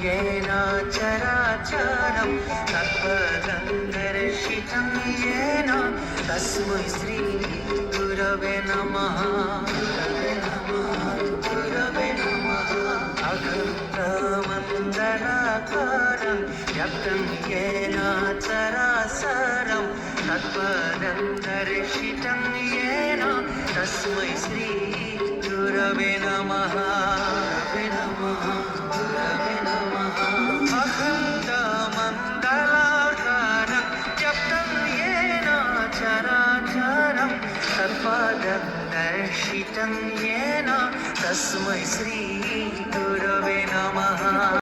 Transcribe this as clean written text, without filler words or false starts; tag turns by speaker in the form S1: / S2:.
S1: येन चराचरं तत्पदं दर्शितं येन तस्मै श्री गुरवे नमः। गुरवे नमः। अखण्डमण्डलाकारं व्याप्तं येन चराचरं तत्पदं दर्शितं येन तस्मै श्री गुरवे नमः। गुरवे नमः। अखण्डमण्डलाकारं व्याप्तं येन चराचरं तत्पदं दर्शितं येन तस्मै श्री गुरवे नमः।